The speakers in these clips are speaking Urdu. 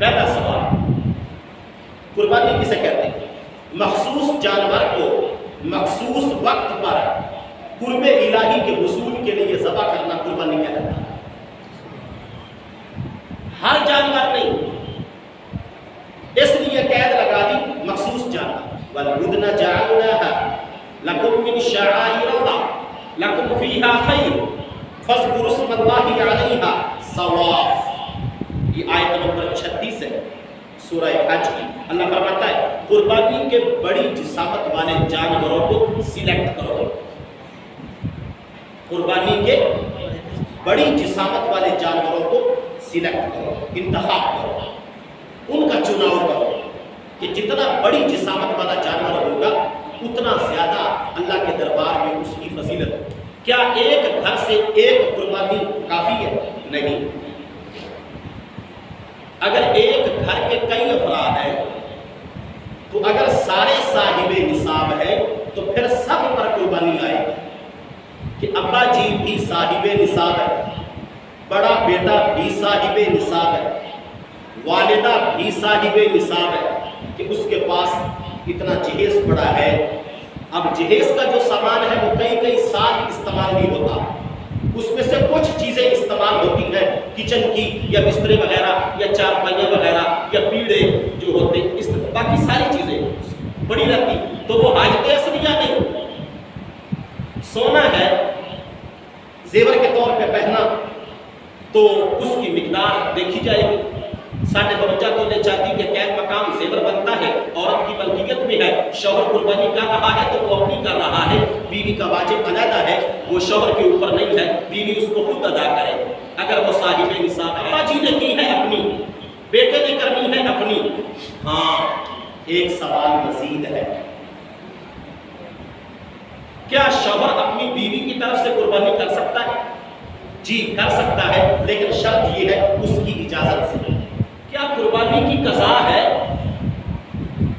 پہلا سوال، قربانی کسے کہتے ہیں؟ مخصوص جانور کو مخصوص وقت پر قرب الہی کے حصول کے لیے ذبح کرنا قربانی کہلاتا ہے۔ ہر جانور نہیں، اس لیے قید لگا دی مخصوص جانور۔ وَالْبُدْنَ جَعَلْنَاهَا لَكُم مِّن شَعَائِرِ اللَّهِ لَكُمْ فِيهَا خَيْرٌ فَاذْكُرُوا اسْمَ اللَّهِ عَلَيْهَا صَوَافَ۔ یہ آیت نمبر 36 ہے سورہ حج کی۔ اللہ فرماتا ہے قربانی کے بڑی جسامت والے جانوروں کو سلیکٹ کرو، قربانی کے بڑی جسامت والے جانوروں کو سلیکٹ کرو، انتخاب کرو، ان کا چناؤ کرو کہ جتنا بڑی جسامت والا جانور ہوگا اتنا زیادہ اللہ کے دربار میں اس کی فضیلت ہے۔ کیا ایک گھر سے ایک قربانی کافی ہے؟ نہیں۔ اگر ایک گھر کے کئی افراد ہیں تو اگر سارے صاحب نصاب ہیں تو پھر سب پر قربانی آئے گی کہ ابا جی بھی صاحب نصاب ہے، بڑا بیٹا بھی صاحب نصاب ہے، والدہ بھی صاحب نصاب ہے، کہ اس کے پاس اتنا جہیز پڑا ہے۔ اب جہیز کا جو سامان ہے وہ کئی سال استعمال نہیں ہوتا، اس میں سے کچھ چیزیں استعمال ہوتی ہیں کچن کی یا بسترے وغیرہ یا چارپائیاں وغیرہ یا پیڑے جو ہوتے ہیں، باقی ساری چیزیں بڑی رہتی، تو وہ حاجت اصلیہ نہیں۔ سونا ہے زیور کے طور پہ پہنا تو اس کی مقدار دیکھی جائے گی، 52.5 تولے چاندی کے قید مقام زیور بنتا ہے، عورت کی ملکیت میں ہے، شوہر قربانی کر رہا ہے تو وہ اپنی کر رہا ہے، بیوی کا واجب علیحدہ ہے، وہ شوہر کے اوپر نہیں ہے، بیوی اس کو خود ادا کرے اگر وہ صاحب نصاب ہے۔ ابا جی نے کی ہے اپنی، بیٹے نے کرنی ہے اپنی۔ ہاں ایک سوال مزید ہے، کیا شوہر اپنی بیوی کی طرف سے قربانی کر سکتا ہے؟ جی کر سکتا ہے، لیکن شرط یہ ہے اس کی اجازت سے۔ کیا قربانی کی قضا ہے؟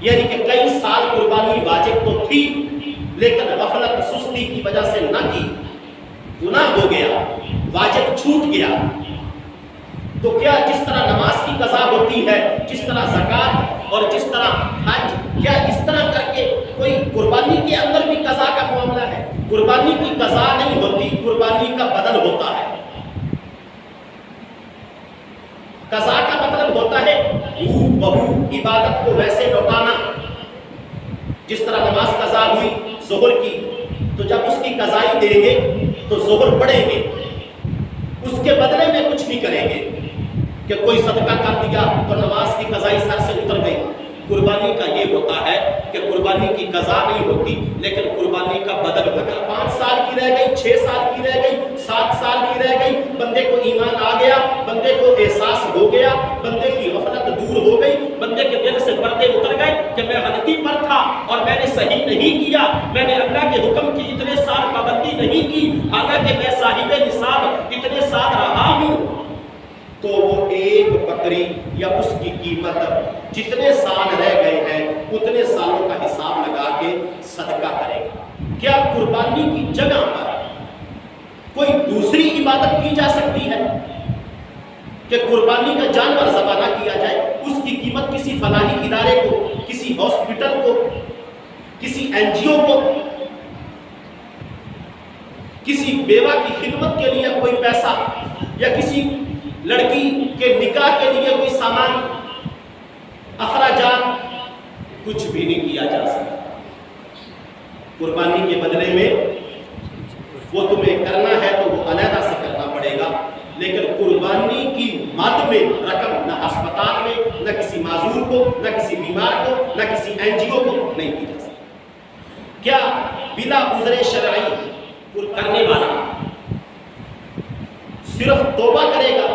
یعنی کہ کئی سال قربانی واجب تو تھی لیکن غفلت سستی کی وجہ سے نہ کی، گناہ ہو گیا، واجب چھوٹ گیا، تو کیا جس طرح نماز کی قضا ہوتی ہے، جس طرح زکوٰۃ اور جس طرح حج، کیا اس طرح کر کے کوئی قربانی کے اندر بھی قضا کا معاملہ ہے؟ قربانی کی قضا نہیں ہوتی، قربانی کا بدل ہوتا ہے۔ قضا کا مطلب ہوتا ہے ہو بہو عبادت کو ویسے لوٹانا، جس طرح نماز قضا ہوئی ظہر کی تو جب اس کی قضائی دیں گے تو ظہر پڑھیں گے، اس کے بدلے میں کچھ نہیں کریں گے کہ کوئی صدقہ کر دیا تو نماز کی قضائی سر سے اتر گئی۔ قربانی کا یہ ہوتا ہے کہ قربانی کی قضا نہیں ہوتی لیکن قربانی کا بدل ہوتا ہے۔ 5 سال کی رہ گئی، 6 سال کی رہ گئی، 7 سال کی رہ گئی، بندے کو ایمان آ گیا، بندے کو احساس ہو گیا، بندے کی غفلت دور ہو گئی، بندے کے دل سے پردے اتر گئے کہ میں غلطی پر تھا اور میں نے صحیح نہیں کیا، میں نے اللہ کے حکم کی اتنے سال پابندی نہیں کی، حالانکہ میں صاحب نصاب اتنے سال رہا ہوں، تو وہ ایک بکری یا اس کی قیمت جتنے سال رہ گئے ہیں اتنے سالوں کا حساب لگا کے صدقہ کرے گا۔ کیا قربانی کی جگہ پر کوئی دوسری عبادت کی جا سکتی ہے کہ قربانی کا جانور ذبح نہ کیا جائے، اس کی قیمت کسی فلاحی ادارے کو، کسی ہاسپٹل کو، کسی NGO کو، کسی بیوہ کی خدمت کے لیے کوئی پیسہ یا کسی لڑکی کے نکاح کے لیے کوئی سامان، اخراجات، کچھ بھی نہیں کیا جا سکتا۔ قربانی کے بدلے میں وہ تمہیں کرنا ہے تو وہ علیحدہ سے کرنا پڑے گا، لیکن قربانی کی مد میں رقم نہ ہسپتال میں، نہ کسی معذور کو، نہ کسی بیمار کو، نہ کسی NGO کو نہیں دی جا سکتی۔ کیا بلا عذر شرعی کرنے والا صرف توبہ کرے گا؟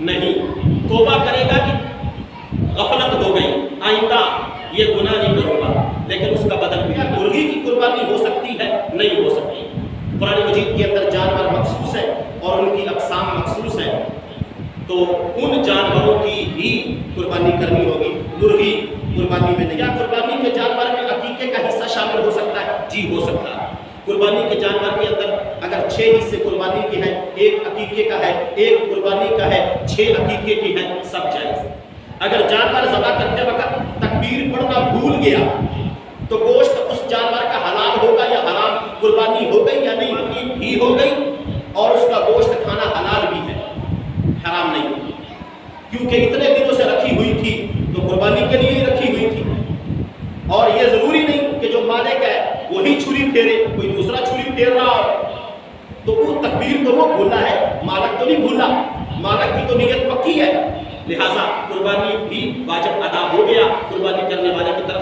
نہیں، توبہ کرے گا کہ غفلت ہو گئی، آئندہ یہ گناہ نہیں کروں گا، لیکن اس کا بدل بھی مرغی کی قربانی ہو سکتی ہے؟ نہیں ہو سکتی۔ قرآن مجید کے اندر جانور مخصوص ہیں اور ان کی اقسام مخصوص ہیں، تو ان جانوروں کی ہی قربانی کرنی ہوگی، مرغی قربانی میں نہیں۔ کیا قربانی کے جانور میں عقیقے کا حصہ شامل ہو سکتا ہے؟ جی ہو سکتا ہے۔ قربانی کے جانور کے اندر اگر 6 حصے قربانی کے ہیں، 1 عقیقے کا ہے، 1 قربانی کا ہے، 6 عقیقے کی ہیں، سب جائز۔ اگر جانور ذبح کرتے وقت تکبیر پڑھنا بھول گیا تو گوشت اس جانور کا حلال ہوگا یا حرام؟ قربانی ہو گئی یا نہیں ہوگی؟ بھی ہو گئی، اور اس کا گوشت کھانا حلال بھی ہے، حرام نہیں ہوگی، کیونکہ اتنے دنوں سے رکھی ہوئی تھی تو قربانی کے لیے ہی رکھی ہوئی تھی۔ اور یہ ضروری نہیں کہ جو مالک ہے وہی چھری پھیرے، کوئی دوسرا چھری پھیر رہا ہو تو وہ تکبیر تو وہ بھولا ہے، مالک تو نہیں بھولا، مالک کی تو نیت پکی ہے، لہٰذا قربانی بھی واجب ادا ہو گیا قربانی کرنے والے کی طرف